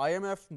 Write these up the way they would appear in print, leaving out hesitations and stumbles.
IMF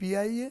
PIA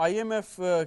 IMF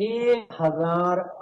1000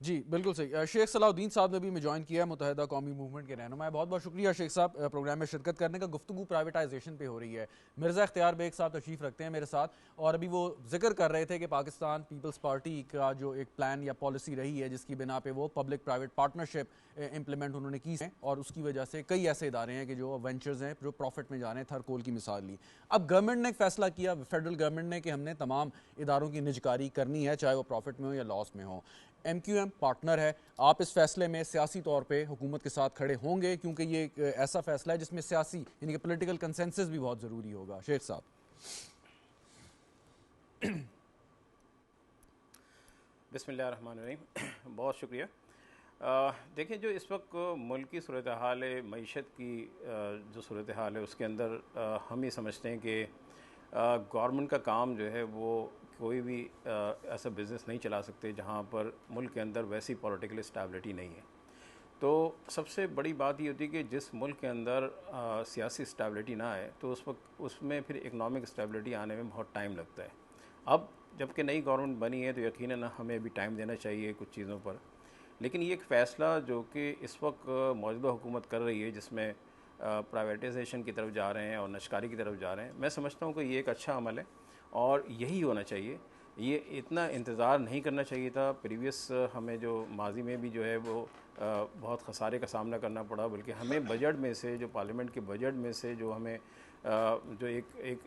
جی بالکل صحیح. شیخ صلاح الدین صاحب نے بھی میں جوائن کیا ہے, متحدہ قومی موومنٹ کے رہنما. بہت بہت شکریہ شیخ صاحب پروگرام میں شرکت کرنے کا. گفتگو پرائیویٹائزیشن پہ ہو رہی ہے. مرزا اختیار بیگ صاحب تشریف رکھتے ہیں میرے ساتھ, اور ابھی وہ ذکر کر رہے تھے کہ پاکستان پیپلز پارٹی کا جو ایک پلان یا پالیسی رہی ہے جس کی بنا پہ وہ پبلک پرائیویٹ پارٹنرشپ امپلیمنٹ انہوں نے کی ہے, اور اس کی وجہ سے کئی ایسے ادارے ہیں کہ جو وینچرز ہیں جو پروفٹ میں جا رہے ہیں. تھر کول کی مثال لی. اب گورنمنٹ نے ایک فیصلہ کیا, فیڈرل گورنمنٹ نے, کہ ہم نے تمام اداروں کی نجکاری کرنی ہے چاہے وہ پروفٹ میں ہو یا لاس میں ہو. ایم کیو ایم پارٹنر ہے. آپ اس فیصلے میں سیاسی طور پہ حکومت کے ساتھ کھڑے ہوں گے, کیونکہ یہ ایک ایسا فیصلہ ہے جس میں سیاسی یعنی کہ پولیٹیکل کنسنسس بھی بہت ضروری ہوگا. شیخ صاحب. بسم اللہ الرحمن الرحیم. بہت شکریہ. دیکھیں, جو اس وقت ملک کی صورتحال ہے, معیشت کی جو صورتحال ہے, اس کے اندر ہم یہ سمجھتے ہیں کہ گورنمنٹ کا کام جو ہے وہ کوئی بھی ایسا بزنس نہیں چلا سکتے جہاں پر ملک کے اندر ویسی پولیٹیکل اسٹیبلٹی نہیں ہے. تو سب سے بڑی بات یہ ہوتی ہے کہ جس ملک کے اندر سیاسی اسٹیبلٹی نہ آئے تو اس وقت اس میں پھر اکنامک اسٹیبلٹی آنے میں بہت ٹائم لگتا ہے. اب جب کہ نئی گورنمنٹ بنی ہے تو یقیناً ہمیں بھی ٹائم دینا چاہیے کچھ چیزوں پر, لیکن یہ ایک فیصلہ جو کہ اس وقت موجودہ حکومت کر رہی ہے جس میں پرائیویٹائزیشن کی طرف جا رہے ہیں اور نجکاری کی طرف جا رہے ہیں, میں سمجھتا ہوں کہ یہ ایک اچھا عمل ہے اور یہی ہونا چاہیے. یہ اتنا انتظار نہیں کرنا چاہیے تھا. پریویس ہمیں جو ماضی میں بھی جو ہے وہ بہت خسارے کا سامنا کرنا پڑا, بلکہ ہمیں بجٹ میں سے, جو پارلیمنٹ کے بجٹ میں سے جو ہمیں جو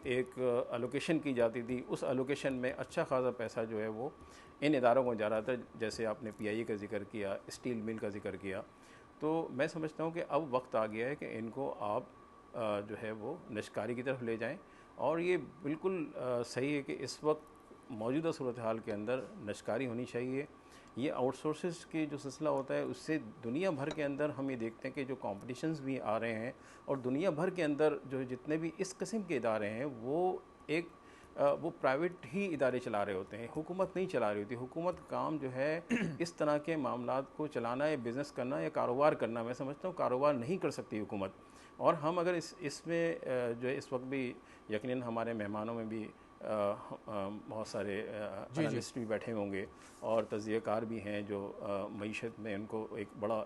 ایک الوکیشن کی جاتی تھی, اس الوکیشن میں اچھا خاصا پیسہ جو ہے وہ ان اداروں کو جا رہا تھا. جیسے آپ نے پی آئی اے کا ذکر کیا, اسٹیل مل کا ذکر کیا. تو میں سمجھتا ہوں کہ اب وقت آ گیا ہے کہ ان کو آپ جو ہے وہ نجکاری کی طرف لے جائیں. اور یہ بالکل صحیح ہے کہ اس وقت موجودہ صورتحال کے اندر نجکاری ہونی چاہیے. یہ آؤٹ سورسز کے جو سلسلہ ہوتا ہے اس سے دنیا بھر کے اندر ہم یہ دیکھتے ہیں کہ جو کمپٹیشنز بھی آ رہے ہیں, اور دنیا بھر کے اندر جو جتنے بھی اس قسم کے ادارے ہیں وہ وہ پرائیویٹ ہی ادارے چلا رہے ہوتے ہیں, حکومت نہیں چلا رہی ہوتی. حکومت کام جو ہے اس طرح کے معاملات کو چلانا یا بزنس کرنا یا کاروبار کرنا, میں سمجھتا ہوں کاروبار نہیں کر سکتی حکومت. اور ہم اگر اس میں جو ہے اس وقت بھی یقیناً ہمارے مہمانوں میں بھی بہت سارے انالسٹ بھی بیٹھے ہوں گے اور تجزیہ کار بھی ہیں جو معیشت میں ان کو ایک بڑا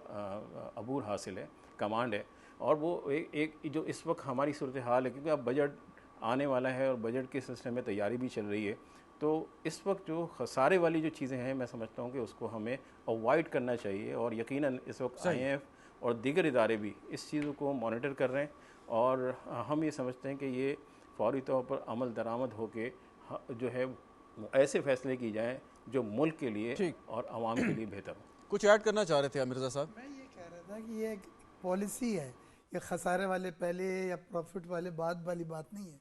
عبور حاصل ہے, کمانڈ ہے. اور وہ ایک جو اس وقت ہماری صورتحال ہے, کیونکہ اب بجٹ آنے والا ہے اور بجٹ کے سلسلے میں تیاری بھی چل رہی ہے, تو اس وقت جو خسارے والی جو چیزیں ہیں میں سمجھتا ہوں کہ اس کو ہمیں اوائڈ کرنا چاہیے. اور یقیناً اس وقت آئی ایم ایف اور دیگر ادارے بھی اس چیزوں کو مانیٹر کر رہے ہیں, اور ہم یہ سمجھتے ہیں کہ یہ فوری طور پر عمل درآمد ہو کے جو ہے ایسے فیصلے کی جائیں جو ملک کے لیے اور عوام کے لیے بہتر ہو. کچھ ایڈ کرنا چاہ رہے تھے مرزا صاحب؟ میں یہ کہہ رہا تھا کہ یہ ایک پالیسی ہے, یہ خسارے والے پہلے یا پروفٹ والے بعد والی بات نہیں ہے.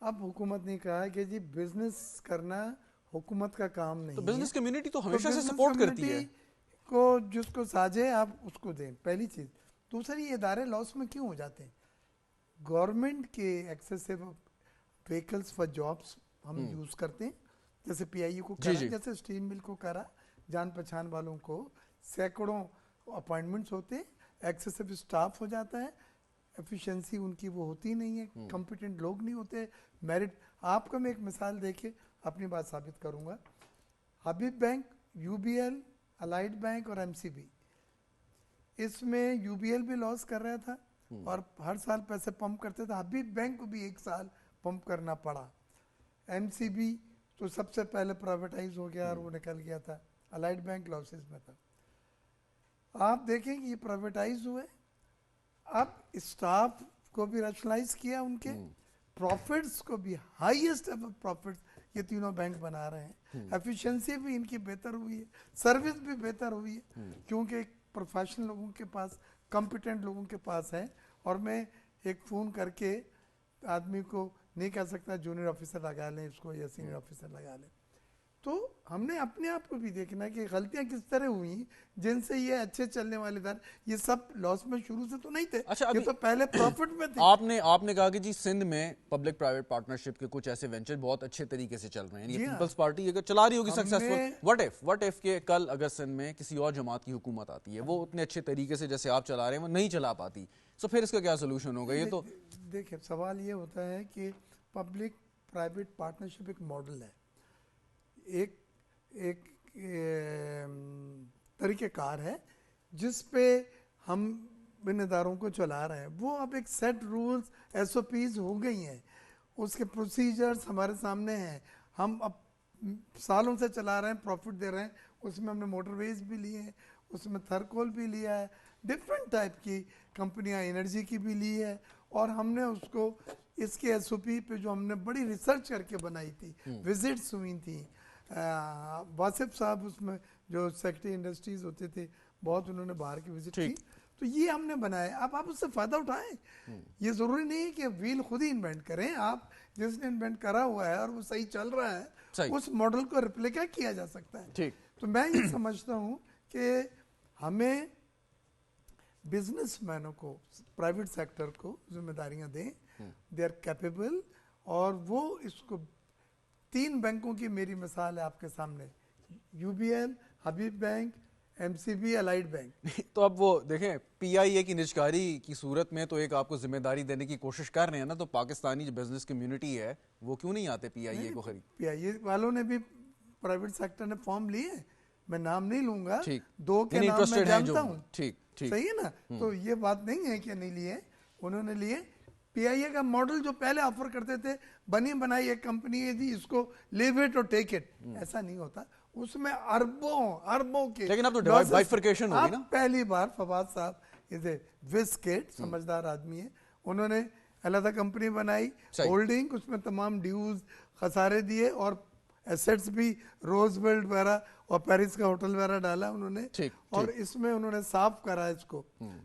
اب حکومت نے کہا کہ جی بزنس کرنا حکومت کا کام نہیں ہے, تو بزنس کمیونٹی تو ہمیشہ سے سپورٹ کرتی ہے کو, جس کو ساجے آپ اس کو دیں, پہلی چیز. دوسری, یہ ادارے لاس میں کیوں ہو جاتے ہیں؟ گورنمنٹ کے ایکسیسو ویکلز فار جابس ہم یوز کرتے ہیں, جیسے پی آئی یو کو کرا, جیسے اسٹیل مل کو کرا, جان پہچان والوں کو سینکڑوں اپائنٹمنٹس ہوتے ہیں, ایکسیسو اسٹاف ہو جاتا ہے, ایفیشنسی ان کی وہ ہوتی نہیں ہے, کمپیٹنٹ لوگ نہیں ہوتے, میرٹ. آپ کو میں ایک مثال دے کے اپنی بات ثابت کروں گا. Habib Bank, U B L, Allied Bank اور ایم سی بی, اس میں یو بی ایل بھی لاس کر رہا تھا اور ہر سال پیسے پمپ کرتے تھے. حبیب بینک کو بھی ایک سال پمپ کرنا پڑا. ایم سی بی تو سب سے پہلے پرائیویٹائز ہو گیا اور وہ نکل گیا تھا. الائڈ بینک لاسز میں تھا. آپ دیکھیں کہ یہ پرائیویٹائز ہوئے, اب اسٹاف کو بھی ریشنلائز کیا, ان کے پروفٹس کو بھی ہائیسٹ ایور پروفٹس یہ تینوں بینک بنا رہے ہیں. ایفیشنسی بھی ان کی بہتر ہوئی ہے, سروس بھی بہتر ہوئی ہے, کیونکہ ایک پروفیشنل لوگوں کے پاس, کمپیٹنٹ لوگوں کے پاس ہے. اور میں ایک فون کر کے آدمی کو نہیں کہہ سکتا جونیئر آفیسر لگا لیں اس کو یا سینئر آفیسر لگا لیں. تو ہم نے اپنے آپ کو بھی دیکھنا کہ غلطیاں کس طرح ہوئیں جن سے یہ اچھے چلنے والے دار, یہ سب لاس میں شروع سے تو نہیں تھے, یہ تو پہلے پروفٹ میں تھے. آپ نے کہا کہ جی سندھ میں پبلک پرائیویٹ پارٹنرشپ کے کچھ ایسے وینچر بہت اچھے طریقے سے چل رہے ہیں, یہ پیپلز پارٹی اگر چلا رہی ہوگی سکسیسفل, وٹ ایف کہ کل اگر سندھ میں کسی اور جماعت کی حکومت آتی ہے, وہ اتنے اچھے طریقے سے جیسے آپ چلا رہے ہیں وہ نہیں چلا پاتی, تو پھر اس کا کیا سولوشن ہوگا؟ یہ تو دیکھیں سوال یہ ہوتا ہے کہ پبلک پرائیویٹ پارٹنرشپ ایک ماڈل ہے, ایک طریقہ کار ہے جس پہ ہم ان اداروں کو چلا رہے ہیں. وہ اب ایک set rules S O Ps ہو گئی ہیں, اس کے پروسیجرز ہمارے سامنے ہیں. ہم اب سالوں سے چلا رہے ہیں, پروفٹ دے رہے ہیں. اس میں ہم نے موٹر ویز بھی لیے ہیں, اس میں تھرکول بھی لیا ہے, ڈفرینٹ ٹائپ کی کمپنیاں انرجی کی بھی لی ہے. اور ہم نے اس کو اس کے ایس او پی پہ جو ہم نے بڑی ریسرچ کر کے بنائی تھی, وزٹس ہوئی تھیں. واصف صاحب اس میں جو سیکرٹری انڈسٹریز ہوتے تھے, بہت انہوں نے باہر کی وزٹ کی. تو یہ ہم نے بنایا. اب آپ اس سے فائدہ اٹھائیں. یہ ضروری نہیں ہے کہ ویل خود ہی انوینٹ کریں. آپ جس نے انوینٹ کرا ہوا ہے اور وہ صحیح چل رہا ہے, اس ماڈل کو ریپلیکا کیا جا سکتا ہے. تو میں یہ سمجھتا ہوں کہ ہمیں بزنس مینوں کو, پرائیویٹ سیکٹر کو ذمہ داریاں دیں. They are capable. اور وہ اس کو 3 بینکوں کی میری مثال ہے آپ کے سامنے, U B L, Habib Bank, M C B, Allied Bank. تو اب وہ دیکھیں پی آئی اے کی نجکاری کی صورت میں تو ایک آپ کو ذمہ داری دینے کی کوشش کر رہے ہیں نا, تو پاکستانی جو بزنس کمیونٹی ہے وہ کیوں نہیں آتے پی آئی اے کو خرید؟ پی آئی اے والوں نے بھی, پرائیویٹ سیکٹر نے فارم لیے, میں نام نہیں لوں گا, 2 کے نام میں جانتا ہوں. صحیح ہے نا. تو یہ بات نہیں ہے کہ نہیں لیے, انہوں نے لیے. پی آئی اے کا ماڈل جو پہلے آفر کرتے تھے, بنی بنائی ایک کمپنی ہے جی, اس کو لیو اٹ اور ٹیک اٹ, ایسا نہیں ہوتا. اس میں اربوں کے, لیکن اب تو بائیفرکیشن ہوگی نا. پہلی بار فواد صاحب از اے وسکٹ, سمجھدار آدمی ہے, انہوں نے علیحدہ کمپنی بنائی, ہولڈنگ, اس میں تمام ڈیوز خسارے دیے, اور ایسیٹس بھی روز ویلڈ وغیرہ اور پیرس کا ہوٹل وغیرہ ڈالا انہوں نے. اور اس میں انہوں نے صاف کرا اس کو,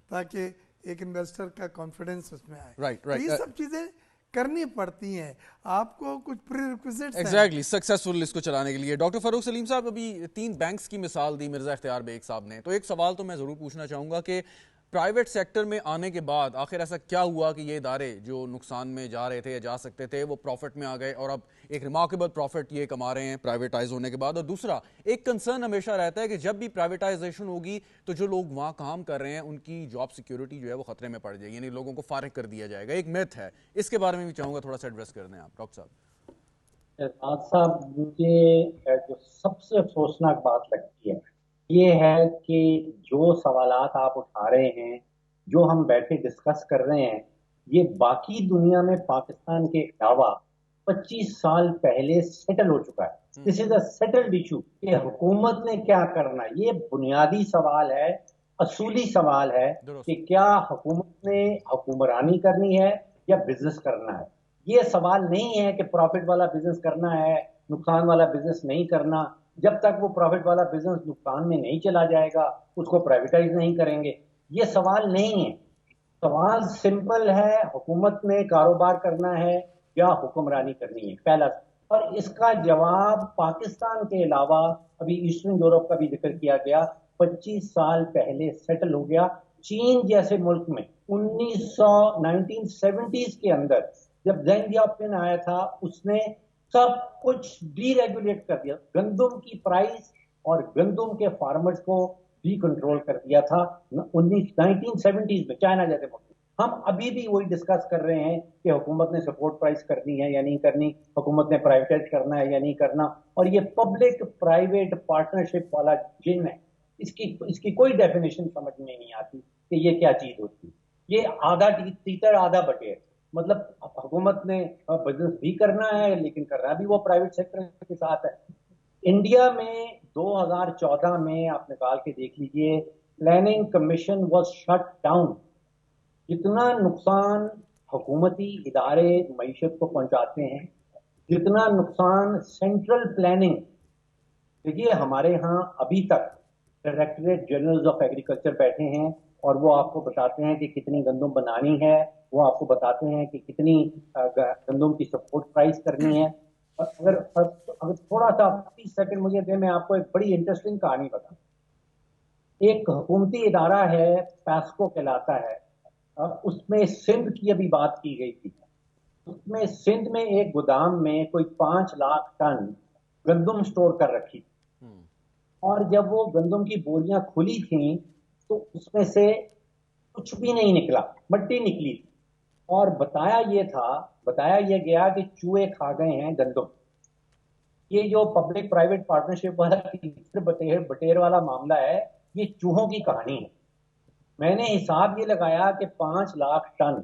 تاکہ ایک انویسٹر کا کانفیڈنس اس میں آئے. یہ سب چیزیں کرنی پڑتی ہیں آپ کو, کچھ پری ریکویزٹس ہیں ایگزیکٹلی سکسیسفل اس کو چلانے کے لیے. ڈاکٹر فاروق سلیم صاحب, ابھی 3 بینکس کی مثال دی مرزا اختیار بیگ صاحب نے, تو ایک سوال تو میں ضرور پوچھنا چاہوں گا کہ پرائیویٹ سیکٹر میں آنے کے بعد آخر ایسا کیا ہوا کہ یہ ادارے جو نقصان میں جا رہے تھے یا جا سکتے تھے وہ پروفٹ میں آ گئے, اور اب ایک ریمارکیبل پروفٹ یہ کما رہے ہیں پرائیویٹائز ہونے کے بعد. اور دوسرا ایک کنسرن ہمیشہ رہتا ہے کہ جب بھی پرائیویٹائزیشن ہوگی تو جو لوگ وہاں کام کر رہے ہیں ان کی جاب سیکیورٹی جو ہے وہ خطرے میں پڑ جائے گی, یعنی لوگوں کو فارغ کر دیا جائے گا. ایک میتھ ہے, اس کے بارے میں بھی چاہوں گا تھوڑا سا ایڈریس کر دیں آپ ڈاکٹر صاحب. صاحب, مجھے جو سب سے افسوسناک بات لگتی ہے یہ ہے کہ جو سوالات آپ اٹھا رہے ہیں, جو ہم بیٹھے ڈسکس کر رہے ہیں, یہ باقی دنیا میں پاکستان کے علاوہ 25 سال پہلے سیٹل ہو چکا ہے. دس از اے سیٹلڈ ایشو. کہ حکومت نے کیا کرنا, یہ بنیادی سوال ہے, اصولی سوال ہے کہ کیا حکومت نے حکمرانی کرنی ہے یا بزنس کرنا ہے. یہ سوال نہیں ہے کہ پروفٹ والا بزنس کرنا ہے, نقصان والا بزنس نہیں کرنا. جب تک وہ پروفٹ والا بزنس نقصان میں نہیں چلا جائے گا اس کو پرائیویٹائز نہیں کریں گے. یہ سوال نہیں ہے. سوال سمپل ہے, حکومت نے کاروبار کرنا ہے یا حکمرانی کرنی ہے, پہلا. اور اس کا جواب پاکستان کے علاوہ, ابھی ایسٹرن یورپ کا بھی ذکر کیا گیا, 25 سال پہلے سیٹل ہو گیا. چین جیسے ملک میں 1970s کے اندر جب دینگ زیاؤپن آیا تھا, اس نے سب کچھ ڈی ریگولیٹ کر دیا. گندم کی پرائس اور گندم کے فارمرز کو بھی کنٹرول کر دیا تھا 1970s میں, چائنا جیسے ملک. ہم ابھی بھی وہی ڈسکس کر رہے ہیں کہ حکومت نے سپورٹ پرائس کرنی ہے یا نہیں کرنی, حکومت نے پرائیویٹائز کرنا ہے یا نہیں کرنا. اور یہ پبلک پرائیویٹ پارٹنرشپ والا جن ہے, اس کی کوئی ڈیفینیشن سمجھ میں نہیں آتی کہ یہ کیا چیز ہوتی ہے. یہ آدھا تیتر آدھا بٹیر, مطلب حکومت نے بزنس بھی کرنا ہے لیکن کرنا بھی وہ پرائیویٹ سیکٹر کے ساتھ ہے. انڈیا میں 2014 میں آپ نکال کے دیکھ لیجئے, planning commission was shut down. جتنا نقصان حکومتی ادارے معیشت کو پہنچاتے ہیں, جتنا نقصان سینٹرل پلاننگ, دیکھیے ہمارے ہاں ابھی تک ڈائریکٹریٹ جنرل آف ایگریکلچر بیٹھے ہیں اور وہ آپ کو بتاتے ہیں کہ کتنی گندم بنانی ہے, وہ آپ کو بتاتے ہیں کہ کتنی گندم کی سپورٹ پرائس کرنی ہے. اگر تھوڑا سا 30 سیکنڈ مجھے دیں, میں آپ کو ایک بڑی انٹرسٹنگ کہانی بتاؤں. ایک حکومتی ادارہ ہے, پیسکو کہلاتا ہے, اس میں سندھ کی ابھی بات کی گئی تھی. اس میں سندھ میں ایک گودام میں کوئی 5 لاکھ ٹن گندم سٹور کر رکھی, اور جب وہ گندم کی بوریاں کھلی تھیں تو اس میں سے کچھ بھی نہیں نکلا, مٹی نکلی. اور بتایا یہ گیا کہ چوہے کھا گئے ہیں گندم. یہ جو پبلک پرائیویٹ پارٹنرشپ والا بٹیر والا معاملہ ہے, یہ چوہوں کی کہانی ہے. میں نے حساب یہ لگایا کہ 5 لاکھ ٹن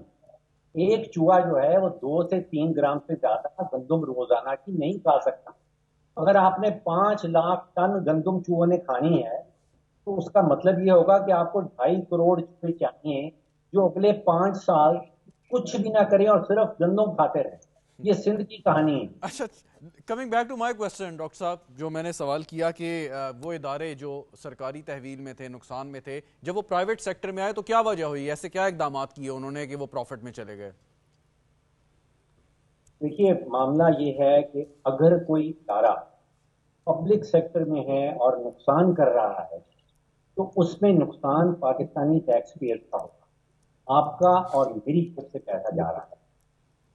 ایک چوہا جو ہے وہ 2 سے 3 گرام سے زیادہ گندم روزانہ کی نہیں کھا سکتا. اگر آپ نے 5 لاکھ ٹن گندم چوہوں نے کھانی ہے تو اس کا مطلب یہ ہوگا کہ آپ کو 2.5 کروڑ چوہے چاہیے جو اگلے 5 سال کچھ بھی نہ کریں اور صرف گندم کھاتے رہیں. یہ سندھ کی کہانی ہے. اچھا، coming back to my question doctor صاحب، جو میں نے سوال کیا کہ وہ ادارے جو سرکاری تحویل میں تھے، نقصان میں تھے، جب وہ پرائیویٹ سیکٹر میں آئے تو کیا وجہ ہوئی؟ ایسے کیا اقدامات کیے انہوں نے کہ وہ پروفٹ میں چلے گئے؟ دیکھیے معاملہ یہ ہے کہ اگر کوئی ادارہ پبلک سیکٹر میں ہے اور نقصان کر رہا ہے تو اس میں نقصان پاکستانی ٹیکس پیئر کا ہوگا، آپ کا اور میری جیب سے پیسہ جا رہا ہے.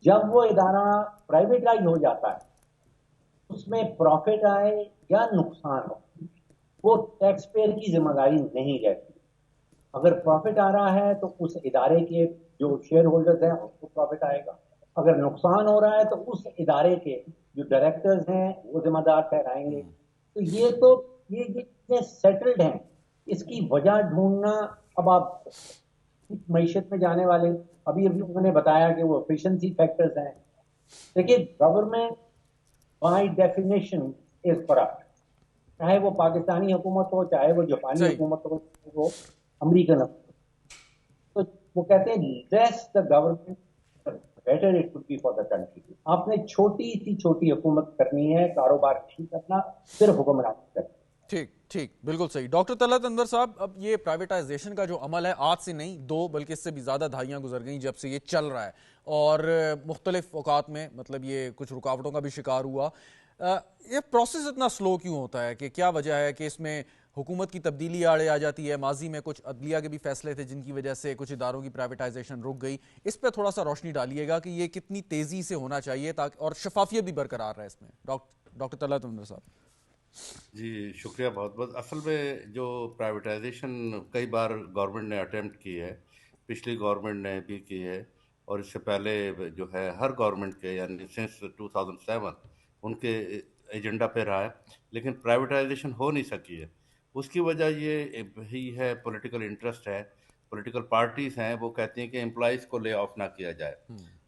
جب وہ ادارہ پرائیویٹائز ہو جاتا ہے اس میں پروفٹ آئے یا نقصان ہو وہ ٹیکس پیئر کی ذمہ داری نہیں رہتی. اگر پروفٹ آ رہا ہے تو اس ادارے کے جو شیئر ہولڈرز ہیں اس کو پروفٹ آئے گا. اگر نقصان ہو رہا ہے تو اس ادارے کے جو ڈائریکٹرز ہیں وہ ذمہ دار ٹھہرائیں گے. تو یہ چیزیں سیٹلڈ ہیں. اس کی وجہ ڈھونڈنا، اب آپ معیشت میں جانے والے ابھی انہوں نے بتایا کہ وہ ایفیشنسی فیکٹرز ہیں. دیکھیے government by definition is corrupt, چاہے وہ پاکستانی حکومت ہو، چاہے وہ جاپانی حکومت ہو، چاہے وہ امریکن حکومت. تو وہ کہتے ہیں less the government better it would be for the country. آپ نے چھوٹی حکومت کرنی ہے، کاروبار نہیں کرنا، صرف حکمرانی کرنی. ٹھیک، بالکل صحیح. ڈاکٹر طلعت انور صاحب، اب یہ پرائیویٹائزیشن کا جو عمل ہے آج سے نہیں، 2 بلکہ اس سے بھی زیادہ دہائیاں گزر گئیں جب سے یہ چل رہا ہے، اور مختلف اوقات میں مطلب یہ کچھ رکاوٹوں کا بھی شکار ہوا. یہ پروسیس اتنا سلو کیوں ہوتا ہے؟ کہ کیا وجہ ہے کہ اس میں حکومت کی تبدیلی آڑے آ جاتی ہے؟ ماضی میں کچھ عدلیہ کے بھی فیصلے تھے جن کی وجہ سے کچھ اداروں کی پرائیویٹائزیشن رک گئی. اس پہ تھوڑا سا روشنی ڈالیے گا کہ یہ کتنی تیزی سے ہونا چاہیے تاکہ، اور شفافیت بھی برقرار رہے اس میں. ڈاکٹر طلعت انور صاحب. جی شکریہ بہت بہت. اصل میں جو پرائیویٹائزیشن کئی بار گورنمنٹ نے اٹیمپٹ کی ہے، پچھلی گورنمنٹ نے بھی کی ہے، اور اس سے پہلے جو ہے ہر گورنمنٹ کے یعنی سنس 2007 ان کے ایجنڈا پہ رہا ہے، لیکن پرائیویٹائزیشن ہو نہیں سکی ہے. اس کی وجہ یہ ہی ہے، پولیٹیکل انٹرسٹ ہے. پولیٹیکل پارٹیز ہیں وہ کہتی ہیں کہ امپلائیز کو لے آف نہ کیا جائے.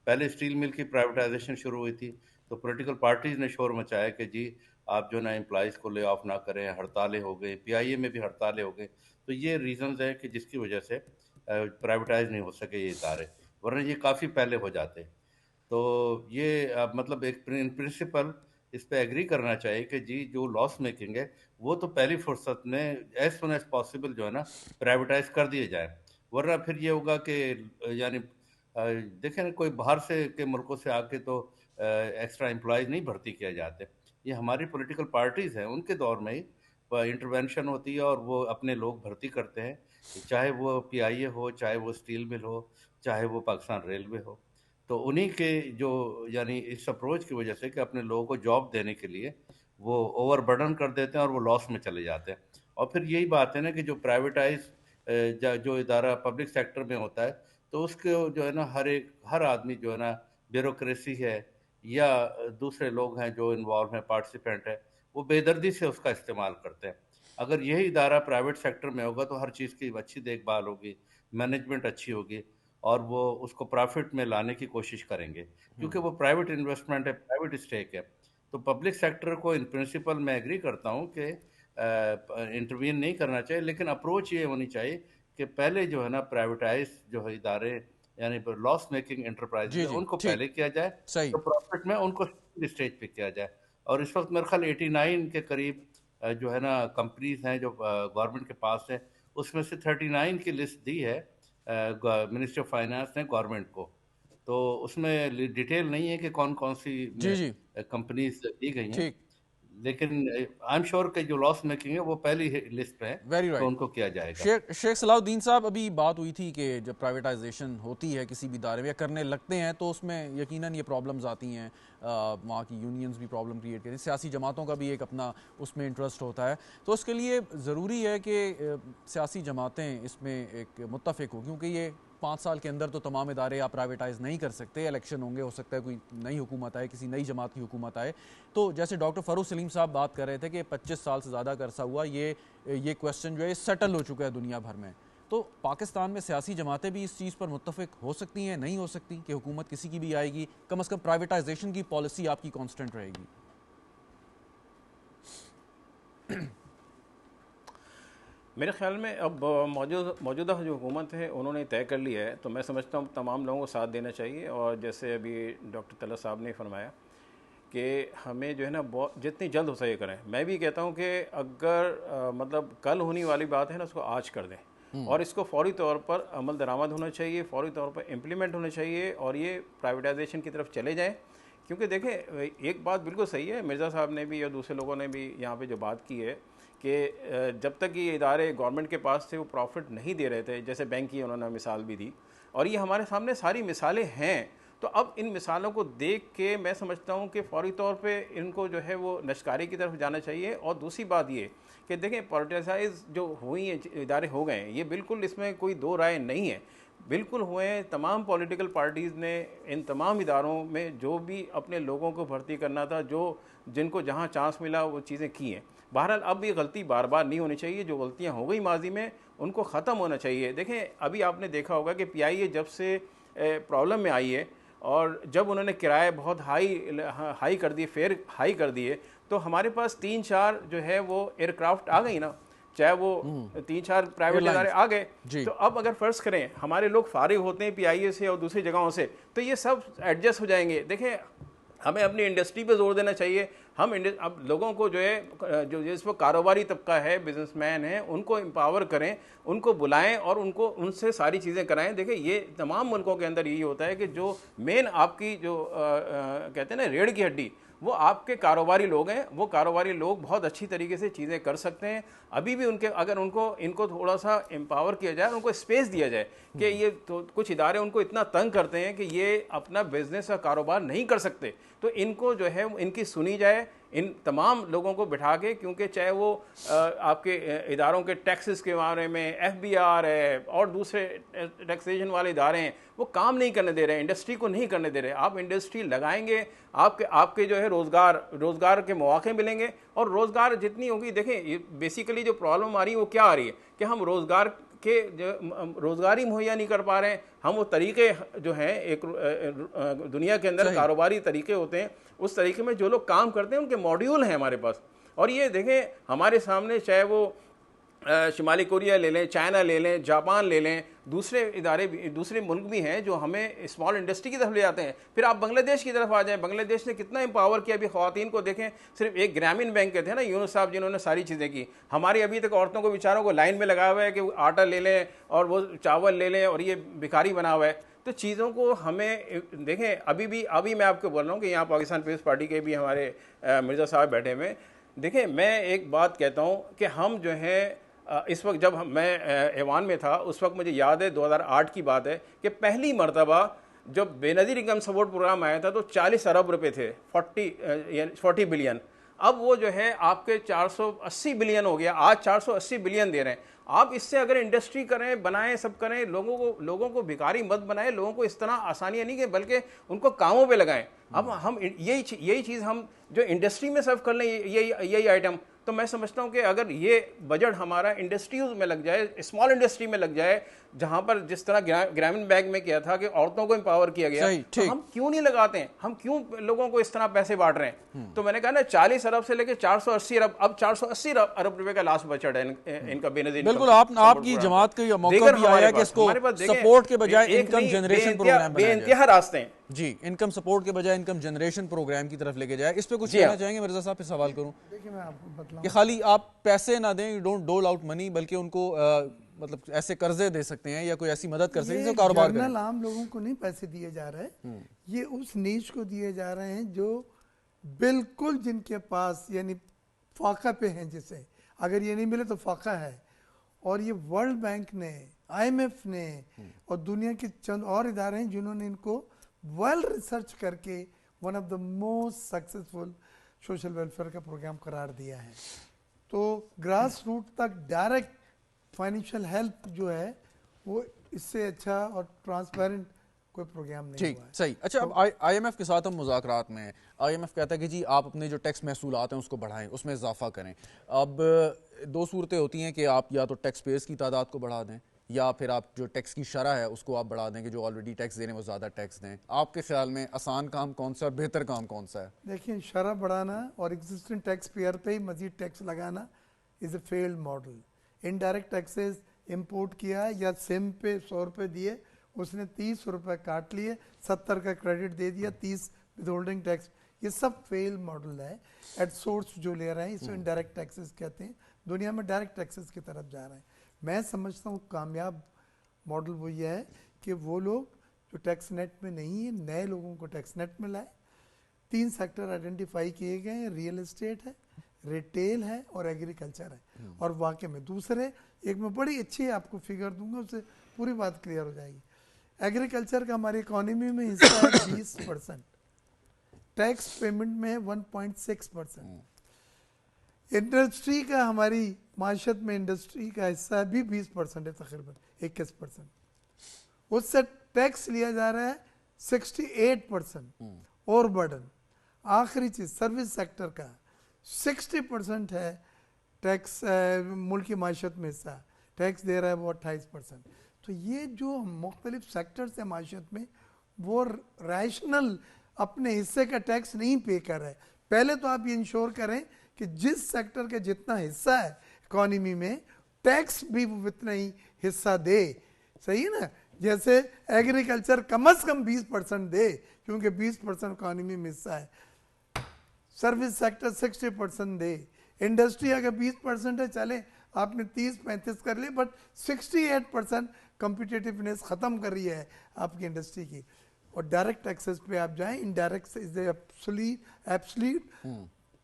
پہلے اسٹیل مل کی پرائیویٹائزیشن شروع ہوئی تھی تو پولیٹیکل پارٹیز نے شور مچایا کہ جی آپ جو نا امپلائیز کو لے آف نہ کریں. ہڑتالیں ہو گئی، پی آئی اے میں بھی ہڑتالیں ہو گئی. تو یہ ریزنز ہیں کہ جس کی وجہ سے پرائیویٹائز نہیں ہو سکے یہ ادارے، ورنہ یہ کافی پہلے ہو جاتے. تو یہ مطلب ایک پرنسپل اس پہ ایگری کرنا چاہیے کہ جی جو لاس میکنگ ہے وہ تو پہلی فرصت میں ایز سون ایز پاسبل جو ہے نا پرائیویٹائز کر دیے جائیں. ورنہ پھر یہ ہوگا کہ یعنی دیکھیں نا، کوئی باہر سے کے ملکوں سے آ کے تو ایکسٹرا امپلائیز نہیں بھرتی کیا جاتے. یہ ہماری پولیٹیکل پارٹیز ہیں، ان کے دور میں ہی انٹروینشن ہوتی ہے اور وہ اپنے لوگ بھرتی کرتے ہیں، چاہے وہ پی آئی اے ہو، چاہے وہ اسٹیل مل ہو، چاہے وہ پاکستان ریلوے ہو. تو انہی کے جو یعنی اس اپروچ کی وجہ سے کہ اپنے لوگوں کو جاب دینے کے لیے وہ اوور برڈن کر دیتے ہیں اور وہ لاس میں چلے جاتے ہیں. اور پھر یہی بات ہے نا کہ جو پرائیویٹائز جو ادارہ پبلک سیکٹر میں ہوتا ہے تو اس کے جو ہے نا ہر آدمی جو ہے نا بیوروکریسی ہے یا دوسرے لوگ ہیں جو انوالو ہیں، پارٹیسپینٹ ہیں، وہ بے دردی سے اس کا استعمال کرتے ہیں. اگر یہی ادارہ پرائیویٹ سیکٹر میں ہوگا تو ہر چیز کی اچھی دیکھ بھال ہوگی، مینجمنٹ اچھی ہوگی، اور وہ اس کو پرافٹ میں لانے کی کوشش کریں گے کیونکہ وہ پرائیویٹ انویسٹمنٹ ہے، پرائیویٹ اسٹیک ہے. تو پبلک سیکٹر کو ان پرنسپل میں ایگری کرتا ہوں کہ انٹروین نہیں کرنا چاہیے، لیکن اپروچ یہ ہونی چاہیے کہ پہلے جو ہے نا پرائیویٹائز جو ہے ادارے یعنی لاس میکنگ انٹرپرائز ان کو پہلے کیا جائے، تو پروفٹ میں ان کو اسٹیج پہ کیا جائے. اور اس وقت میرے خیال 89 کے قریب جو ہے نا کمپنیز ہیں جو گورنمنٹ کے پاس ہے، اس میں سے 39 کی لسٹ دی ہے منسٹری آف فائنانس نے گورنمنٹ کو. تو اس میں ڈیٹیل نہیں ہے کہ کون کون سی کمپنیز دی گئی ہیں، لیکن آئی ایم شیور کہ جو لاس میکنگ ہے وہ پہلی لسٹ پہ ہے تو ان کو کیا جائے گا. شیخ صلاح الدین صاحب، ابھی بات ہوئی تھی کہ جب پرائیویٹائزیشن ہوتی ہے کسی بھی ادارے میں یا کرنے لگتے ہیں تو اس میں یقیناً یہ پرابلمز آتی ہیں، وہاں کی یونینز بھی پرابلم کریٹ کرتی ہیں، سیاسی جماعتوں کا بھی ایک اپنا اس میں انٹرسٹ ہوتا ہے. تو اس کے لیے ضروری ہے کہ سیاسی جماعتیں اس میں ایک متفق ہوں، کیونکہ یہ 5 سال کے اندر تو تمام ادارے آپ پرائیویٹائز نہیں کر سکتے, الیکشن ہوں گے, ہو سکتا ہے کوئی نئی حکومت آئے, کسی نئی جماعت کی حکومت آئے. تو جیسے ڈاکٹر فروخ سلیم صاحب بات کر رہے تھے کہ 25 سال سے زیادہ کا عرصہ ہوا, یہ کویسچن جو ہے سیٹل ہو چکا ہے دنیا بھر میں. تو پاکستان میں سیاسی جماعتیں بھی اس چیز پر متفق ہو سکتی ہیں, نہیں ہو سکتی کہ حکومت کسی کی بھی آئے گی, کم از کم پرائیویٹائزیشن کی پالیسی آپ کی کانسٹنٹ رہے گی؟ میرے خیال میں اب موجودہ جو حکومت ہے انہوں نے طے کر لیا ہے, تو میں سمجھتا ہوں تمام لوگوں کو ساتھ دینا چاہیے. اور جیسے ابھی ڈاکٹر طلعت صاحب نے فرمایا کہ ہمیں جو ہے نا جتنی جلد ہو سکے کریں. میں بھی کہتا ہوں کہ اگر مطلب کل ہونے والی بات ہے نا اس کو آج کر دیں, اور اس کو فوری طور پر عمل درآمد ہونا چاہیے, فوری طور پر امپلیمنٹ ہونا چاہیے, اور یہ پرائیویٹائزیشن کی طرف چلے جائیں. کیونکہ دیکھیں ایک بات بالکل صحیح ہے, مرزا صاحب نے بھی اور دوسرے لوگوں نے بھی یہاں پہ جو بات کی ہے کہ جب تک یہ ادارے گورنمنٹ کے پاس تھے وہ پروفٹ نہیں دے رہے تھے, جیسے بینک کی انہوں نے مثال بھی دی, اور یہ ہمارے سامنے ساری مثالیں ہیں. تو اب ان مثالوں کو دیکھ کے میں سمجھتا ہوں کہ فوری طور پہ ان کو جو ہے وہ نشکاری کی طرف جانا چاہیے. اور دوسری بات یہ کہ دیکھیں پولیٹیسائز جو ہوئی ہیں ادارے ہو گئے ہیں, یہ بالکل اس میں کوئی دو رائے نہیں ہے, بالکل ہوئے ہیں. تمام پولیٹیکل پارٹیز نے ان تمام اداروں میں جو بھی اپنے لوگوں کو بھرتی کرنا تھا, جن کو جہاں چانس ملا وہ چیزیں کی ہیں. بہرحال اب یہ غلطی بار بار نہیں ہونی چاہیے, جو غلطیاں ہو گئی ماضی میں ان کو ختم ہونا چاہیے. دیکھیں ابھی آپ نے دیکھا ہوگا کہ پی آئی اے جب سے پرابلم میں آئی ہے اور جب انہوں نے کرائے بہت ہائی کر دیے, فیئر ہائی کر دیے, تو ہمارے پاس 3-4 جو ہے وہ ایئر کرافٹ آ گئی نا, چاہے وہ 3-4 پرائیویٹ ادارے آ گئے. تو اب اگر فرض کریں ہمارے لوگ فارغ ہوتے ہیں پی آئی اے سے اور دوسری جگہوں سے, تو یہ سب ایڈجسٹ ہو جائیں گے. دیکھیں ہمیں اپنی انڈسٹری پہ زور دینا چاہیے. ہم اب لوگوں کو جو ہے جو جس وہ کاروباری طبقہ ہے, بزنس مین ہیں, ان کو امپاور کریں, ان کو بلائیں اور ان سے ساری چیزیں کرائیں. دیکھیں یہ تمام ملکوں کے اندر یہی ہوتا ہے کہ جو مین آپ کی جو کہتے ہیں نا ریڑھ کی ہڈی, وہ آپ کے کاروباری لوگ ہیں. وہ کاروباری لوگ بہت اچھی طریقے سے چیزیں کر سکتے ہیں. ابھی بھی اگر ان کو تھوڑا سا امپاور کیا جائے, ان کو اسپیس دیا جائے کہ یہ تو کچھ ادارے ان کو اتنا تنگ کرتے ہیں کہ یہ اپنا بزنس کا کاروبار نہیں کر سکتے, تو ان کو جو ہے ان کی سنی جائے, ان تمام لوگوں کو بٹھا کے. کیونکہ چاہے وہ آپ کے اداروں کے ٹیکسز کے بارے میں ایف بی آر ہے اور دوسرے ٹیکسیشن والے ادارے ہیں, وہ کام نہیں کرنے دے رہے ہیں, انڈسٹری کو نہیں کرنے دے رہے. آپ انڈسٹری لگائیں گے, آپ کے جو ہے روزگار کے مواقع ملیں گے, اور روزگار جتنی ہوگی. دیکھیں بیسیکلی جو پرابلم آ رہی ہے وہ کیا آ رہی ہے کہ ہم روزگار ہی مہیا نہیں کر پا رہے ہیں. ہم وہ طریقے جو ہیں ایک دنیا کے اندر کاروباری طریقے ہوتے ہیں, اس طریقے میں جو لوگ کام کرتے ہیں ان کے ماڈیول ہیں ہمارے پاس. اور یہ دیکھیں ہمارے سامنے چاہے وہ شمالی کوریا لے لیں, چائنا لے لیں, جاپان لے لیں, دوسرے ملک بھی ہیں جو ہمیں اسمال انڈسٹری کی طرف لے جاتے ہیں. پھر آپ بنگلہ دیش کی طرف آ جائیں, بنگلہ دیش نے کتنا امپاور کیا. ابھی خواتین کو دیکھیں, صرف ایک گرامین بینک کے تھے نا یونس صاحب جنہوں نے ساری چیزیں کی. ہماری ابھی تک عورتوں کو بیچاروں کو لائن میں لگا ہوا ہے کہ آٹا لے لیں اور وہ چاول لے لیں, اور یہ بھکاری بنا ہوا ہے. تو چیزوں کو ہمیں دیکھیں ابھی میں آپ کو بول رہا ہوں کہ یہاں پاکستان پیپلز پارٹی کے بھی ہمارے مرزا صاحب بیٹھے ہوئے. دیکھیں میں ایک بات کہتا ہوں کہ ہم جو ہے اس وقت جب میں ایوان میں تھا اس وقت مجھے یاد ہے 2008 کی بات ہے کہ پہلی مرتبہ جب بے نظیر انکم سپورٹ پروگرام آیا تھا تو 40 ارب روپے تھے, 40 بلین. اب وہ جو ہے آپ کے 480 بلین ہو گیا, آج 480 بلین دے رہے ہیں. آپ اس سے اگر انڈسٹری کریں, بنائیں, سب کریں, لوگوں کو بھکاری مت بنائیں, لوگوں کو اس طرح آسانیاں نہیں کہ بلکہ ان کو کاموں پہ لگائیں. اب ہم یہی چیز ہم جو انڈسٹری میں سرو کر لیں یہی آئٹم, تو میں سمجھتا ہوں کہ اگر یہ بجٹ ہمارا انڈسٹریز میں لگ جائے, اسمال انڈسٹری میں لگ جائے, جہاں پر جس طرح گرامین بینک میں کیا تھا کہ عورتوں کو امپاور کیا گیا, تو ہم کیوں نہیں لگاتے ہیں, ہم کیوں لوگوں کو اس طرح پیسے بانٹ رہے ہیں. تو میں نے کہا نا 40 ارب سے لے کے 480 ارب, اب 480 ارب روپے کا لاسٹ بجٹ ہے ان کا بے نظیر. بالکل آپ کی جماعت کا یہ موقع بھی آیا کہ اس کو سپورٹ کے بجائے انکم جنریشن پروگرام بے انتہا راستے ہیں. جی, انکم سپورٹ کے بجائے انکم جنریشن پروگرام کی طرف لے کے جائے. اس پہ کچھ کہنا چاہیں گے مرزا صاحب؟ پہ سوال کروں. دیکھیں میں آپ کو بتلاؤں کہ خالی آپ پیسے نہ دیں, ڈونٹ ڈول آؤٹ منی, بلکہ ان کو مطلب ایسے قرضے دے سکتے ہیں یا کوئی ایسی مدد کر سکتے ہیں جو کاروبار کریں. جنرل عام لوگوں کو نہیں پیسے دیے جا رہے, یہ اس نیچ کو دیے جا رہے ہیں جو بالکل جن کے پاس یعنی فاقہ پہ ہیں, جسے اگر یہ نہیں ملے تو فاقہ ہے. اور یہ ورلڈ بینک نے, آئی ایم ایف نے اور دنیا کے چند اور ادارے ہیں جنہوں نے ان کو ویل ریسرچ کر کے one of the most successful social welfare کا پروگرام قرار دیا ہے. تو گراس روٹ تک ڈائریکٹ فائنینشیل ہیلپ جو ہے وہ اس سے اچھا اور ٹرانسپیرنٹ کوئی پروگرام نہیں ٹھیک ہوا ہے. صحیح. اچھا اب آئی ایم ایف کے ساتھ ہم مذاکرات میں ہیں. آئی ایم ایف کہتا ہے کہ جی آپ اپنے جو ٹیکس محصولات ہیں اس کو بڑھائیں, اس میں اضافہ کریں. اب دو صورتیں ہوتی ہیں کہ آپ یا تو ٹیکس پیئرس کی تعداد کو بڑھا دیں یا پھر آپ جو ٹیکس کی شرح ہے اس کو آپ بڑھا دیں کہ جو آلریڈی ٹیکس دے رہے ہیں وہ زیادہ ٹیکس دیں. آپ کے خیال میں آسان کام کون سا ہے اور بہتر کام کون سا ہے؟ دیکھیں, شرح بڑھانا اور ایگزسٹنگ ٹیکس پیئر پہ ہی مزید ٹیکس لگانا is a failed model. Indirect taxes import کیا یا سم پہ 100 روپے دیے, اس نے 30 روپے کاٹ لیے, 70 کا کریڈٹ دے دیا, 30 ود ہولڈنگ ٹیکس. یہ سب فیل ماڈل ہے. ایٹ سورس جو لے رہے ہیں اس کو انڈائریکٹ ٹیکسز کہتے ہیں. دنیا میں ڈائریکٹ ٹیکسز کی طرف جا رہے ہیں. میں سمجھتا ہوں کامیاب ماڈل وہ یہ ہے کہ وہ لوگ جو ٹیکس نیٹ میں نہیں ہیں نئے لوگوں کو ٹیکس نیٹ میں لائے. 3 سیکٹر آئیڈینٹیفائی کیے گئے ہیں, ریئل اسٹیٹ ہے, ریٹیل ہے اور ایگریکلچر ہے. اور واقع میں دوسرے ایک میں بڑی اچھی آپ کو فگر دوں گا, اس سے پوری بات کلیئر ہو جائے گی. ایگریکلچر کا ہماری اکانومی میں حصہ ہے 20%, ٹیکس پیمنٹ میں 1.6%. انڈسٹری کا ہماری معاشت میں انڈسٹری کا حصہ بھی 20% ہے, تقریباً 21%. اس سے ٹیکس لیا جا رہا ہے 68%. اور برڈن آخری چیز سروس سیکٹر کا 60% ہے ٹیکس, ملکی معاشت میں حصہ ٹیکس دے رہا ہے وہ 28%. تو یہ جو مختلف سیکٹرز ہیں معاشت میں وہ ریشنل اپنے حصے کا ٹیکس نہیں پے کر رہے. پہلے تو آپ یہ انشور کریں کہ جس سیکٹر کا جتنا حصہ ہے اکانومی میں ٹیکس بھی وہ اتنا ہی حصہ دے. صحیح ہے نا. جیسے ایگریکلچر کم از کم 20% دے کیونکہ 20% اکانومی میں حصہ ہے. سروس سیکٹر 60% دے. انڈسٹری اگر 20% ہے چلے آپ نے 30-35 کر لی, بٹ 68% کمپیٹیٹیونیس ختم کر رہی ہے آپ کی انڈسٹری کی. اور ڈائریکٹ ٹیکسز پہ آپ جائیں, انڈائریکٹ از ایبسلیٹ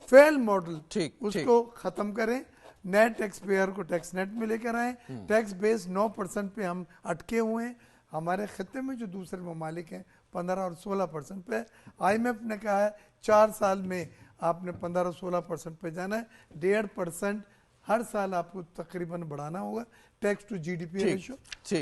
فیل ماڈل, اس کو ختم کریں. نئے ٹیکس پیئر کو ٹیکس نیٹ میں لے کر آئیں. ٹیکس بیس 9% پہ ہم اٹکے ہوئے ہیں. ہمارے خطے میں جو دوسرے ممالک ہیں 15 اور 16% پہ. آئی ایم ایف نے کہا ہے 4 سال میں آپ نے 15-16% پہ جانا ہے. 1.5% ہر سال آپ کو تقریباً بڑھانا ہوگا tax to G D P ratio,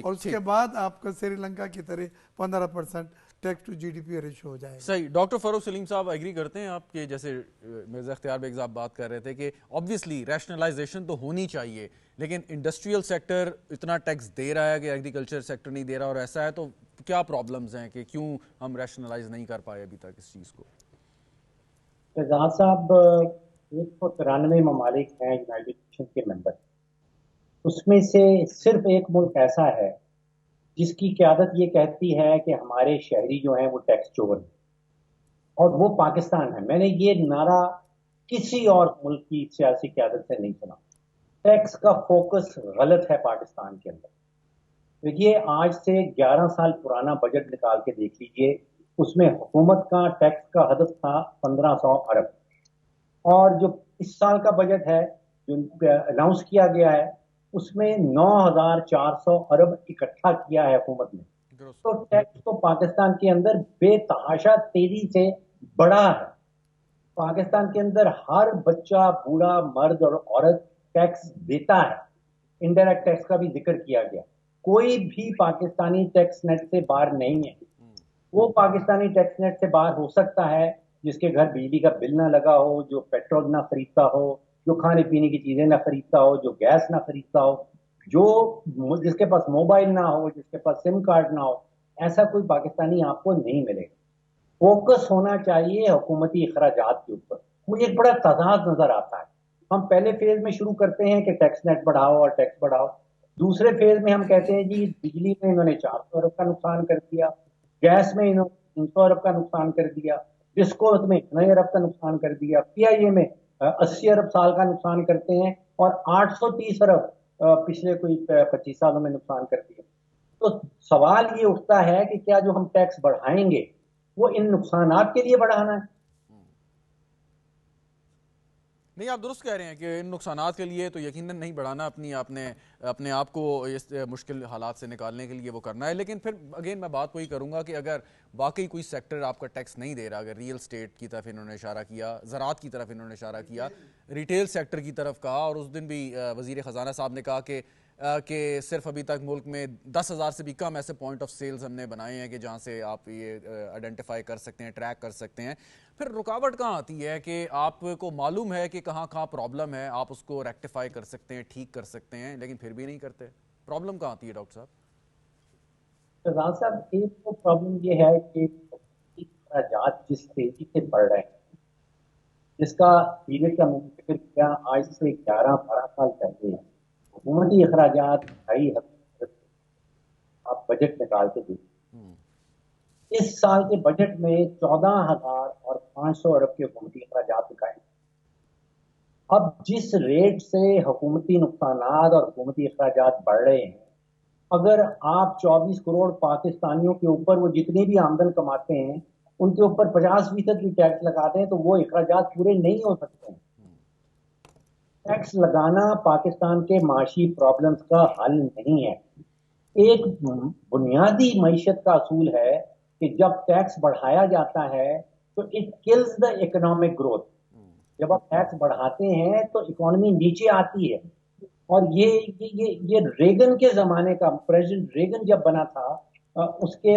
اور اس کے بعد آپ کا سری لنکا کی طرح 15% tax to G D P ratio ہو جائے گا. صحیح. ڈاکٹر فاروق سلیم صاحب ایگری کرتے ہیں آپ کے جیسے مرزا اختیار بیگ صاحب بات کر رہے تھے کہ obviously ریشنلائزیشن تو ہونی چاہیے, لیکن انڈسٹریل سیکٹر اتنا ٹیکس دے رہا ہے کہ ایگریکلچر سیکٹر نہیں دے رہا, اور ایسا ہے تو کیا پرابلمز ہیں کہ کیوں ہم ریشنلائز نہیں کر پائے ابھی تک اس چیز کو؟ رضا صاحب 193 ممالک ہیں یونائٹڈ نیشن کے ممبر, اس میں سے صرف ایک ملک ایسا ہے جس کی قیادت یہ کہتی ہے کہ ہمارے شہری جو ہیں وہ ٹیکس چور ہیں, اور وہ پاکستان ہے. میں نے یہ نعرہ کسی اور ملک کی سیاسی قیادت سے نہیں سنا. ٹیکس کا فوکس غلط ہے پاکستان کے اندر. دیکھیے آج سے 11 سال پرانا بجٹ نکال کے دیکھ لیجئے, اس میں حکومت کا ٹیکس کا ہدف تھا 1500 ارب, اور جو اس سال کا بجٹ ہے جو اناؤنس کیا گیا ہے اس میں 9400 ارب اکٹھا کیا ہے حکومت نے. تو ٹیکس تو پاکستان کے اندر بے تحاشا تیزی سے بڑھا ہے. پاکستان کے اندر ہر بچہ, بوڑھا, مرد اور عورت ٹیکس دیتا ہے. انڈائریکٹ ٹیکس کا بھی ذکر کیا گیا. کوئی بھی پاکستانی ٹیکس نیٹ سے باہر نہیں ہے. وہ پاکستانی ٹیکس نیٹ سے باہر ہو سکتا ہے جس کے گھر بجلی کا بل نہ لگا ہو, جو پیٹرول نہ خریدتا ہو, جو کھانے پینے کی چیزیں نہ خریدتا ہو, جو گیس نہ خریدتا ہو, جو جس کے پاس موبائل نہ ہو, جس کے پاس سم کارڈ نہ ہو. ایسا کوئی پاکستانی آپ کو نہیں ملے گا. فوکس ہونا چاہیے حکومتی اخراجات کے اوپر. مجھے ایک بڑا تضاد نظر آتا ہے. ہم پہلے فیز میں شروع کرتے ہیں کہ ٹیکس نیٹ بڑھاؤ اور ٹیکس بڑھاؤ. دوسرے فیز میں ہم کہتے ہیں جی بجلی میں انہوں نے 400 ارب کا نقصان کر دیا, گیس میں انہوں نے 300 ارب کا نقصان کر دیا, ڈسکوز میں 9 ارب کا نقصان کر دیا, پی آئی اے میں 80 ارب سال کا نقصان کرتے ہیں, اور 830 ارب پچھلے کوئی 25 سالوں میں نقصان کر دیا. تو سوال یہ اٹھتا ہے کہ کیا جو ہم ٹیکس بڑھائیں گے وہ ان نقصانات کے لیے بڑھانا ہے؟ نہیں, آپ درست کہہ رہے ہیں کہ ان نقصانات کے لیے تو یقیناً نہیں بڑھانا. اپنے آپ کو اس مشکل حالات سے نکالنے کے لیے وہ کرنا ہے. لیکن پھر اگین میں بات وہی کروں گا کہ اگر واقعی کوئی سیکٹر آپ کا ٹیکس نہیں دے رہا, اگر ریئل اسٹیٹ کی طرف انہوں نے اشارہ کیا, زراعت کی طرف انہوں نے اشارہ کیا, ریٹیل سیکٹر کی طرف کہا, اور اس دن بھی وزیر خزانہ صاحب نے کہا کہ کہ صرف ابھی تک ملک میں 10,000 سے بھی کم ایسے پوائنٹ آف سیلز ہم نے بنائے ہیں کہ جہاں سے آپ یہ آئیڈینٹیفائی کر سکتے ہیں, ٹریک کر سکتے ہیں. پھر رکاوٹ کہاں آتی ہے کہ آپ کو معلوم ہے کہ کہاں کہاں پرابلم ہے, آپ اس کو ریکٹیفائی کر سکتے ہیں, ٹھیک کر سکتے ہیں, لیکن پھر بھی نہیں کرتے؟ پرابلم کہاں آتی ہے ڈاکٹر صاحب؟ شہزاد صاحب, ایک تو پرابلم یہ ہے کہ اخراجات جس تیزی سے بڑھ رہے ہیں, جس کا پیریڈ کا میں نے ذکر کیا, آج سے 11-12 سال پہلے حکومتی اخراجات 2.5 آپ بجٹ نکال کے دیکھیں. اس سال کے بجٹ میں 14,500 ارب کے حکومتی اخراجات دکھائے. اب جس ریٹ سے حکومتی نقصانات اور حکومتی اخراجات بڑھ رہے ہیں, اگر آپ 24 کروڑ پاکستانیوں کے اوپر وہ جتنی بھی آمدن کماتے ہیں ان کے اوپر 50% بھی ٹیکس لگاتے ہیں تو وہ اخراجات پورے نہیں ہو سکتے ہیں. ٹیکس لگانا پاکستان کے معاشی پرابلمز کا حل نہیں ہے. ایک بنیادی معیشت کا اصول ہے کہ جب ٹیکس بڑھایا جاتا ہے تو it kills the economic growth. جب آپ ٹیکس بڑھاتے ہیں تو اکانومی نیچے آتی ہے. اور یہ ریگن کے زمانے کا, پریزیڈنٹ ریگن جب بنا تھا, اس کے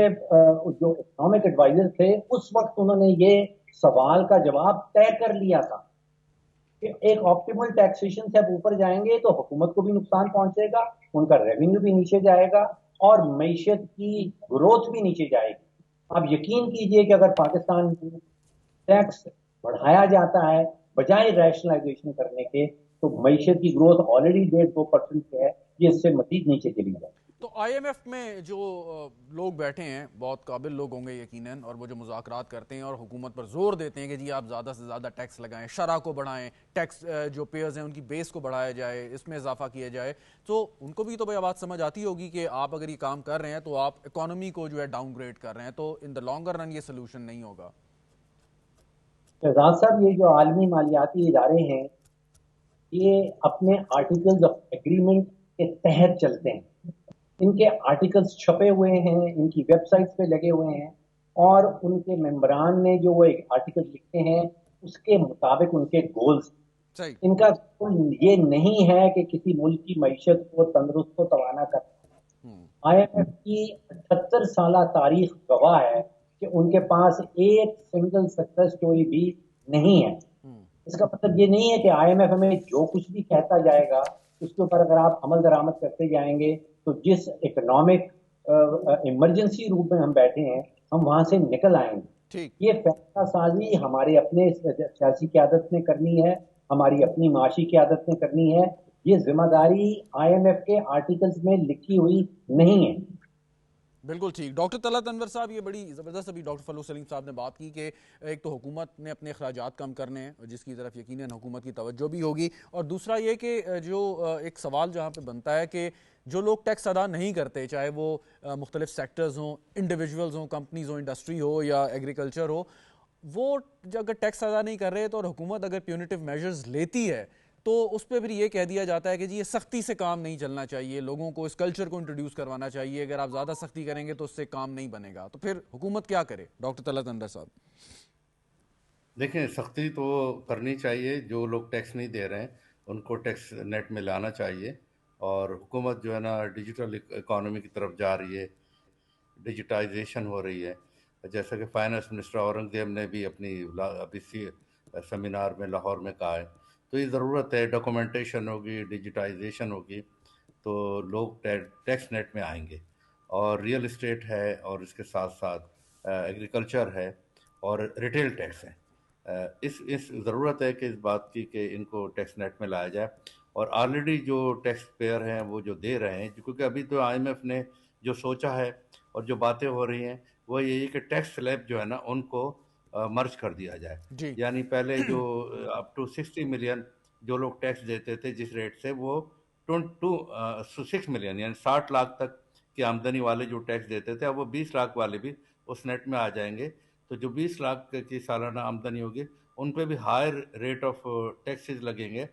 جو اکنامک ایڈوائزر تھے اس وقت انہوں نے یہ سوال کا جواب طے کر لیا تھا کہ ایک آپٹیمل ٹیکسیشن سے آپ اوپر جائیں گے تو حکومت کو بھی نقصان پہنچے گا, ان کا ریونیو بھی نیچے جائے گا اور معیشت کی گروتھ بھی نیچے جائے گی. آپ یقین کیجئے کہ اگر پاکستان میں ٹیکس بڑھایا جاتا ہے بجائے ریشنلائزیشن کرنے کے تو معیشت کی گروتھ آلریڈی 1.5-2% پہ ہے, یہ اس سے مزید نیچے چلی جائے. تو آئی ایم ایف میں جو لوگ بیٹھے ہیں بہت قابل لوگ ہوں گے یقیناً, اور وہ جو مذاکرات کرتے ہیں اور حکومت پر زور دیتے ہیں کہ جی آپ زیادہ سے زیادہ ٹیکس لگائیں, شرح کو بڑھائیں, ٹیکس جو پیئرز ہیں ان کی بیس کو بڑھایا جائے, اس میں اضافہ کیا جائے, تو ان کو بھی تو بھئی بات سمجھ آتی ہوگی کہ آپ اگر یہ کام کر رہے ہیں تو آپ اکانومی کو جو ہے ڈاؤن گریڈ کر رہے ہیں, تو ان دا لانگر رن یہ سلوشن نہیں ہوگا. شہزاد صاحب, یہ جو عالمی مالیاتی ادارے ہیں یہ اپنے آرٹیکلز آف ایگریمنٹ کے تحت چلتے ہیں. ان کے آرٹیکلز چھپے ہوئے ہیں, ان کی ویب سائٹس پہ لگے ہوئے ہیں, اور ان کے ممبران نے جو وہ ایک آرٹیکل لکھتے ہیں اس کے مطابق ان کے گولز. ان کا گول یہ نہیں ہے کہ کسی ملک کی معیشت کو تندرست و توانا کرنا. آئی ایم ایف کی 78 سالہ تاریخ گواہ ہے کہ ان کے پاس ایک سنگل سکسیس سٹوری بھی نہیں ہے. اس کا مطلب یہ نہیں ہے کہ آئی ایم ایف ہمیں جو کچھ بھی کہتا جائے گا اس کے اوپر اگر آپ عمل درآمد کرتے جائیں گے تو جس اکنامک ایمرجنسی روپ میں ہم بیٹھے ہیں ہم وہاں سے نکل آئیں گے. یہ فیصلہ سازی ہمارے اپنے سیاسی قیادت نے کرنی ہے, ہماری اپنی معاشی قیادت نے کرنی ہے. یہ ذمہ داری آئی ایم ایف کے آرٹیکلز میں لکھی ہوئی نہیں ہے. بالکل ٹھیک. ڈاکٹر طلعت انور صاحب, یہ بڑی زبردست ابھی ڈاکٹر فلو سلیم صاحب نے بات کی کہ ایک تو حکومت نے اپنے اخراجات کم کرنے ہیں جس کی طرف یقیناً حکومت کی توجہ بھی ہوگی, اور دوسرا یہ کہ جو ایک سوال جہاں پہ بنتا ہے کہ جو لوگ ٹیکس ادا نہیں کرتے, چاہے وہ مختلف سیکٹرز ہوں, انڈیویجولز ہوں, کمپنیز ہوں, انڈسٹری ہو یا ایگریکلچر ہو, وہ اگر ٹیکس ادا نہیں کر رہے تو اور حکومت اگر پیونیٹیو میجرز لیتی ہے تو اس پہ پھر یہ کہہ دیا جاتا ہے کہ جی یہ سختی سے کام نہیں چلنا چاہیے, لوگوں کو اس کلچر کو انٹروڈیوس کروانا چاہیے, اگر آپ زیادہ سختی کریں گے تو اس سے کام نہیں بنے گا. تو پھر حکومت کیا کرے ڈاکٹر طلعت انور صاحب؟ دیکھیں, سختی تو کرنی چاہیے. جو لوگ ٹیکس نہیں دے رہے ہیں ان کو ٹیکس نیٹ میں لانا چاہیے, اور حکومت جو ہے نا ڈیجیٹل اکانومی کی طرف جا رہی ہے, ڈیجیٹائزیشن ہو رہی ہے. جیسا کہ فائنانس منسٹر اورنگزیب نے بھی ابھی سیمینار میں لاہور میں کہا ہے, تو یہ ضرورت ہے. ڈاکومنٹیشن ہوگی, ڈیجیٹائزیشن ہوگی تو لوگ ٹیکس نیٹ میں آئیں گے. اور ریئل اسٹیٹ ہے, اور اس کے ساتھ ساتھ ایگریکلچر ہے, اور ریٹیل ٹیکس ہے. اس ضرورت ہے کہ اس بات کی کہ ان کو ٹیکس نیٹ میں لایا جائے. اور آلریڈی جو ٹیکس پیئر ہیں وہ جو دے رہے ہیں, کیونکہ ابھی تو آئی ایم ایف نے جو سوچا ہے اور جو باتیں ہو رہی ہیں وہ یہی کہ ٹیکس سلیب جو ہے نا ان کو مرج کر دیا جائے. یعنی پہلے جو اپ ٹو 60 ملین جو لوگ ٹیکس دیتے تھے جس ریٹ سے, وہ 6 ملین یعنی 60 لاکھ تک کی آمدنی والے جو ٹیکس دیتے تھے, اب وہ 20 لاکھ والے بھی اس نیٹ میں آ جائیں گے. تو جو 20 لاکھ کی سالانہ آمدنی ہوگی ان پہ بھی ہائر ریٹ آف ٹیکسز لگیں گے.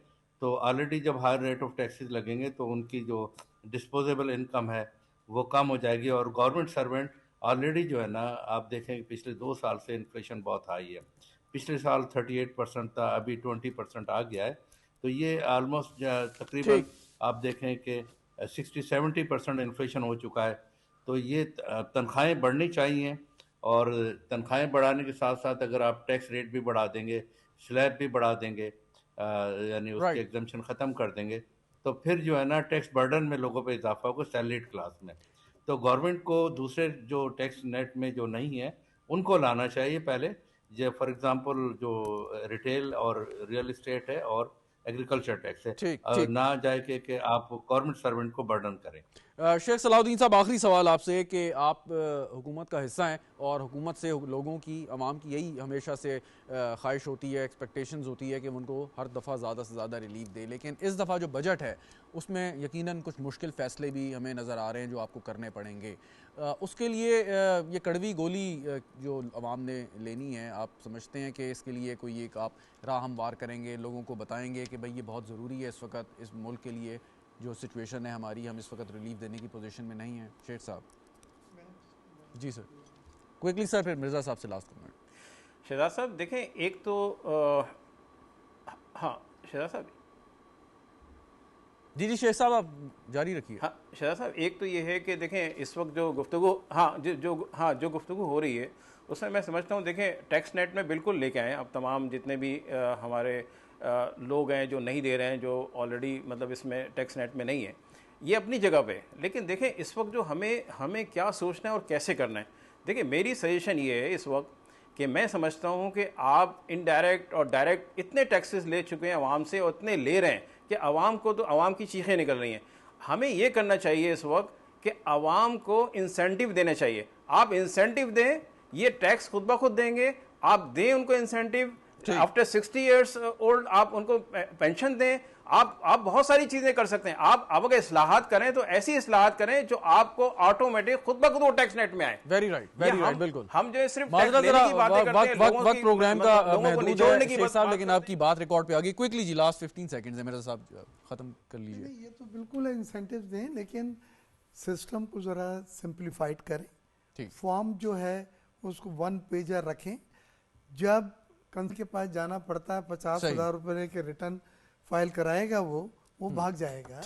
تو آلریڈی جب ہائر ریٹ آف ٹیکسز لگیں گے تو ان کی جو ڈسپوزیبل انکم ہے وہ کم ہو جائے گی. اور گورنمنٹ سروینٹ آلریڈی جو ہے نا, آپ دیکھیں کہ پچھلے 2 سال سے انفلیشن بہت ہائی ہے. پچھلے سال 38% تھا, ابھی 20% آ گیا ہے. تو یہ آلموسٹ تقریباً آپ دیکھیں کہ 60-70% انفلیشن ہو چکا ہے. تو یہ تنخواہیں بڑھنی چاہیے, اور تنخواہیں بڑھانے کے ساتھ ساتھ اگر آپ ٹیکس ریٹ بھی بڑھا دیں گے, سلیب بھی بڑھا دیں گے, یعنی اس کے ایگزمپشن ختم کر دیں گے, تو پھر جو ہے نا ٹیکس برڈن میں لوگوں پہ اضافہ ہوگا سیلریڈ کلاس میں. تو گورنمنٹ کو دوسرے جو ٹیکس نیٹ میں جو نہیں ہے ان کو لانا چاہیے پہلے, جو فار ایگزامپل جو ریٹیل اور ریئل اسٹیٹ ہے اور ایگریکلچر ٹیکس ہے, نہ جائے کہ آپ گورنمنٹ سرونٹ کو برڈن کریں. شیخ صلاح الدین صاحب, آخری سوال آپ سے کہ آپ حکومت کا حصہ ہیں اور حکومت سے لوگوں کی, عوام کی یہی ہمیشہ سے خواہش ہوتی ہے, ایکسپیکٹیشنز ہوتی ہے کہ ان کو ہر دفعہ زیادہ سے زیادہ ریلیف دے, لیکن اس دفعہ جو بجٹ ہے اس میں یقیناً کچھ مشکل فیصلے بھی ہمیں نظر آ رہے ہیں جو آپ کو کرنے پڑیں گے. اس کے لیے یہ کڑوی گولی جو عوام نے لینی ہے, آپ سمجھتے ہیں کہ اس کے لیے کوئی ایک آپ راہ ہموار کریں گے, لوگوں کو بتائیں گے کہ بھئی یہ بہت ضروری ہے اس وقت اس ملک کے لیے, جو سچویشن ہے ہماری, ہم اس وقت ریلیف دینے کی پوزیشن میں نہیں ہیں؟ شیخ صاحب. جی سر, کوئکلی سر, پھر مرزا صاحب سے لاسٹ کمنٹ. شہزاد صاحب دیکھیں, ایک تو ہاں شہزاد صاحب, جی شیخ صاحب آپ جاری رکھیے. ہاں شہزاد صاحب, ایک تو یہ ہے کہ دیکھیں اس وقت جو گفتگو جو گفتگو ہو رہی ہے اس میں سمجھتا ہوں, دیکھیں ٹیکس نیٹ میں بالکل لے کے آئیں اب تمام جتنے بھی ہمارے لوگ ہیں جو نہیں دے رہے ہیں, جو آلریڈی مطلب اس میں ٹیکس نیٹ میں نہیں ہے, یہ اپنی جگہ پہ. لیکن دیکھیں اس وقت جو ہمیں کیا سوچنا ہے اور کیسے کرنا ہے, دیکھیں میری سجیشن یہ ہے اس وقت کہ میں سمجھتا ہوں کہ آپ انڈائریکٹ اور ڈائریکٹ اتنے ٹیکسز لے چکے ہیں عوام سے, اور اتنے لے رہے ہیں کہ عوام کو تو عوام کی چیخیں نکل رہی ہیں. ہمیں یہ کرنا چاہیے اس وقت کہ عوام کو انسینٹیو دینا چاہیے. آپ انسینٹیو دیں, یہ ٹیکس خود بخود دیں گے, آپ دیں ان کو انسینٹیو. آفٹر 60 ایئرس اولڈ آپ ان کو پینشن دیں, آپ بہت ساری چیزیں کر سکتے ہیں. آپ اگر اصلاحات کریں تو ایسی اصلاحات کریں جو آپ کو آٹومیٹک خود بخود وہ ٹیکس نیٹ میں آئے. ویری رائٹ, بالکل. ہم جو صرف ٹیکس لینے کی باتیں کرتے ہیں, وقت پروگرام کا محدود ہے شیخ صاحب, لیکن آپ کی بات ریکارڈ پہ آ گئی. کوئکلی جی, لاسٹ 15 سیکنڈز ہے, میرا صاحب ختم کر لیجیے. یہ تو بالکل انسینٹیو دیں, لیکن سسٹم کو ذرا سمپلیفائڈ کریں. فارم جو ہے اس کو 1 پیجر رکھیں. جب کنسل کے پاس جانا پڑتا ہے 50,000 روپے کے ریٹرن فائل کرائے گا, وہ بھاگ جائے گا.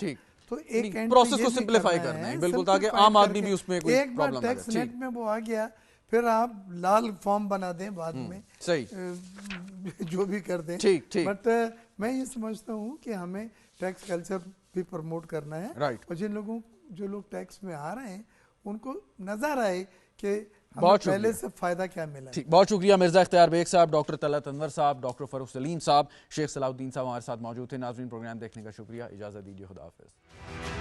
تو ایک پروسیس کو سمپلیفائی کرنا ہے, بالکل, تاکہ عام آدمی بھی اس میں کوئی ایک بار پرابلم نہ ٹیکس نیٹ میں وہ آ گیا, پھر آپ لال فارم بنا دیں بعد میں, جو بھی کر دیں. بٹ میں یہ سمجھتا ہوں کہ ہمیں ٹیکس کلچر بھی پروموٹ کرنا ہے, اور جو لوگ ٹیکس میں آ رہے ہیں ان کو نظر آئے کہ پہلے سے فائدہ کیا ملا. بہت شکریہ مرزا اختیار بیگ صاحب, ڈاکٹر طلعت انور صاحب, ڈاکٹر فاروق سلیم صاحب, شیخ صلاح الدین صاحب ہمارے ساتھ موجود تھے. ناظرین پروگرام دیکھنے کا شکریہ, اجازت دیجیے, خدا حافظ.